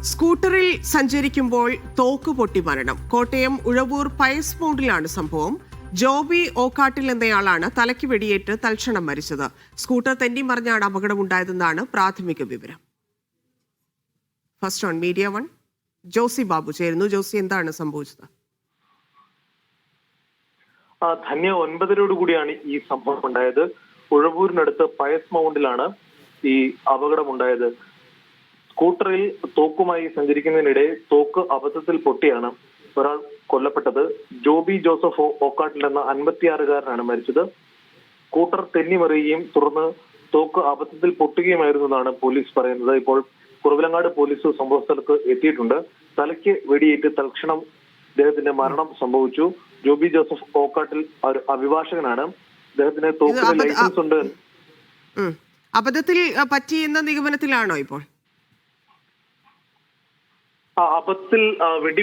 സ്കൂട്ടറിൽ സഞ്ചരിക്കുമ്പോൾ തോക്ക് പൊട്ടി മരണം. കോട്ടയം ഉഴവൂർ പയസ് മൗണ്ടിലാണ് സംഭവം. ജോബി ഓക്കാട്ടിൽ എന്നയാളാണ് തലയ്ക്ക് വെടിയേറ്റ് തൽക്ഷണം മരിച്ചത്. സ്കൂട്ടർ തെന്നിമറിഞ്ഞാണ് അപകടമുണ്ടായതെന്നാണ് പ്രാഥമിക വിവരം. First on media one Josy Babu ചേരുന്നു. ജോസി, എന്താണ് സംഭവിച്ചത്? ധന്യ 9:30 കൂടിയാണ് ഈ സംഭവം ഉണ്ടായത്. ഉഴവൂരിനടുത്ത് പയസ് മൗണ്ടിലാണ് ഈ അപകടമുണ്ടായത്. സ്കൂട്ടറിൽ തോക്കുമായി സഞ്ചരിക്കുന്നതിനിടെ തോക്ക് അബദ്ധത്തിൽ പൊട്ടിയാണ് ഒരാൾ കൊല്ലപ്പെട്ടത്. ജോബി ജോസഫ് ഓക്കാട്ടിൽ എന്ന 56-കാരനാണ് മരിച്ചത്. സ്കൂട്ടർ തെന്നിമറിയുകയും തുടർന്ന് തോക്ക് അബദ്ധത്തിൽ പൊട്ടുകയുമായിരുന്നു എന്നാണ് പോലീസ് പറയുന്നത്. ഇപ്പോൾ കുറവിലങ്ങാട് പോലീസ് സംഭവസ്ഥലത്ത് എത്തിയിട്ടുണ്ട്. തലയ്ക്ക് വെടിയേറ്റ് തൽക്ഷണം അദ്ദേഹത്തിന്റെ മരണം സംഭവിച്ചു. ജോബി ജോസഫ് ഓക്കാട്ടിൽ ഒരു അഭിഭാഷകനാണ്. അദ്ദേഹത്തിന് തോക്കിന് ലൈസൻസ് ഉണ്ട്. അബദ്ധത്തിൽ പറ്റിയെന്ന നിഗമനത്തിലാണോ ഇപ്പോൾ? അബദ്ധത്തിൽ വെടി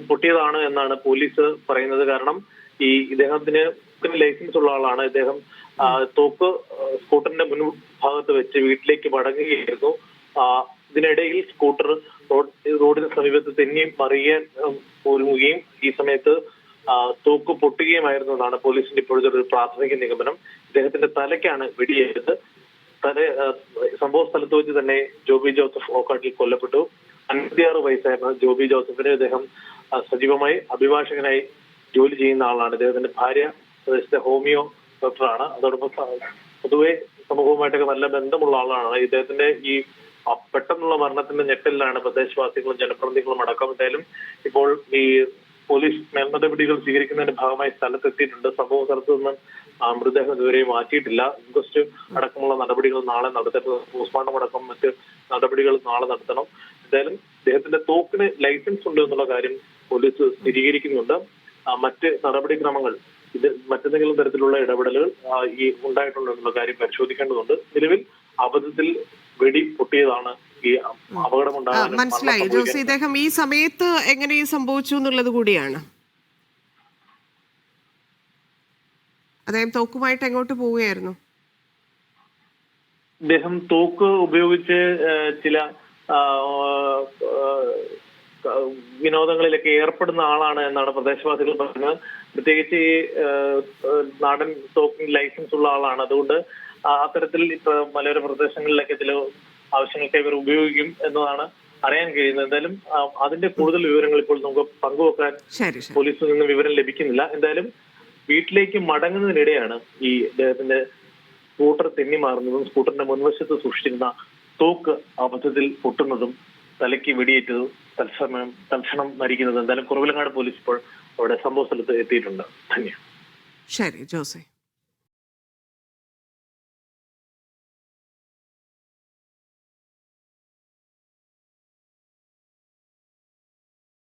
പൊട്ടിയതാണ് എന്നാണ് പോലീസ് പറയുന്നത്. കാരണം ഇദ്ദേഹത്തിന് ലൈസൻസ് ഉള്ള ആളാണ്. ഇദ്ദേഹം തോക്ക് സ്കൂട്ടറിന്റെ മുൻഭാഗത്ത് വെച്ച് വീട്ടിലേക്ക് മടങ്ങുകയായിരുന്നു. ഇതിനിടയിൽ സ്കൂട്ടർ റോഡിന് സമീപത്ത് തെന്നി മറിയാൻ ഒരുങ്ങുകയും ഈ സമയത്ത് തോക്ക് പൊട്ടുകയുമായിരുന്നു എന്നാണ് പോലീസിന്റെ ഇപ്പോഴത്തെ ഒരു പ്രാഥമിക നിഗമനം. ഇദ്ദേഹത്തിന്റെ തലയ്ക്കാണ് വെടിയേറ്റത്. സംഭവ സ്ഥലത്ത് വെച്ച് തന്നെ ജോബി ജോസഫ് ഓക്കാട്ടിൽ കൊല്ലപ്പെട്ടു. 56 വയസ്സായിരുന്ന ജോബി ജോസഫിന് ഇദ്ദേഹം സജീവമായി അഭിഭാഷകനായി ജോലി ചെയ്യുന്ന ആളാണ്. ഇദ്ദേഹത്തിന്റെ ഭാര്യ പ്രദേശത്തെ ഹോമിയോ ഡോക്ടറാണ്. അതോടൊപ്പം പൊതുവെ സമൂഹവുമായിട്ടൊക്കെ നല്ല ബന്ധമുള്ള ആളാണ്. ഇദ്ദേഹത്തിന്റെ ഈ പെട്ടെന്നുള്ള മരണത്തിന്റെ ഞെട്ടലിലാണ് പ്രദേശവാസികളും ജനപ്രതിനിധികളും അടക്കം. എന്തായാലും ഇപ്പോൾ ഈ പോലീസ് മേൽനടപടികൾ സ്വീകരിക്കുന്നതിന്റെ ഭാഗമായി സ്ഥലത്തെത്തിയിട്ടുണ്ട്. സംഭവ സ്ഥലത്ത് നിന്ന് മൃതദേഹം ഇതുവരെ മാറ്റിയിട്ടില്ല. ഇൻക്വസ്റ്റ് അടക്കമുള്ള നടപടികൾ നാളെ നടത്തരുത്. പോസ്റ്റ്മോർട്ടം അടക്കം മറ്റ് നടപടികൾ നാളെ നടത്തണം. എന്തായാലും ഇദ്ദേഹത്തിന്റെ തോക്കിന് ലൈസൻസ് ഉണ്ട് എന്നുള്ള കാര്യം പോലീസ് സ്ഥിരീകരിക്കുന്നുണ്ട്. മറ്റ് നടപടിക്രമങ്ങൾ മറ്റെന്തെങ്കിലും തരത്തിലുള്ള ഇടപെടലുകൾ ഈ ഉണ്ടായിട്ടുണ്ടോ എന്നുള്ള കാര്യം പരിശോധിക്കേണ്ടതുണ്ട്. നിലവിൽ അബദ്ധത്തിൽ വെടി പൊട്ടിയതാണ് ഈ അപകടമുണ്ടാകാൻ. മനസ്സിലായി ജോസി. ഇദ്ദേഹം ഈ സമയത്ത് എങ്ങനെ സംഭവിച്ചു എന്നുള്ളത് കൂടിയാണ്. അദ്ദേഹം തോക്കുമായിട്ട് എങ്ങോട്ട് പോവുകയായിരുന്നു? ഇദ്ദേഹം തോക്ക് ഉപയോഗിച്ച് ചില വിനോദങ്ങളിലൊക്കെ ഏർപ്പെടുന്ന ആളാണ് എന്നാണ് പ്രദേശവാസികൾ പറഞ്ഞത്. പ്രത്യേകിച്ച് ഈ നാടൻ തോക്കിന് ലൈസൻസ് ഉള്ള ആളാണ്. അതുകൊണ്ട് അത്തരത്തിൽ മലയോര പ്രദേശങ്ങളിലൊക്കെ ചില ആവശ്യങ്ങൾക്ക് ഇവർ ഉപയോഗിക്കും എന്നതാണ് അറിയാൻ കഴിയുന്നത്. എന്തായാലും അതിന്റെ കൂടുതൽ വിവരങ്ങൾ ഇപ്പോൾ നമുക്ക് പങ്കുവെക്കാൻ പോലീസിൽ നിന്ന് വിവരം ലഭിക്കുന്നില്ല. എന്തായാലും വീട്ടിലേക്ക് മടങ്ങുന്നതിനിടെയാണ് ഈ അദ്ദേഹത്തിന്റെ സ്കൂട്ടർ തെന്നിമാറുന്നതും സ്കൂട്ടറിന്റെ മുൻവശത്ത് സൂക്ഷിച്ചിരുന്ന തോക്ക് അബദ്ധത്തിൽ പൊട്ടുന്നതും തലയ്ക്ക് വെടിയേറ്റതും തൽക്ഷണം മരിക്കുന്നത്. എന്തായാലും കുറവിലങ്ങാട് പോലീസ് ഇപ്പോൾ അവിടെ സംഭവ സ്ഥലത്ത് എത്തിയിട്ടുണ്ട്. ധന്യ. ശരി ജോസെ.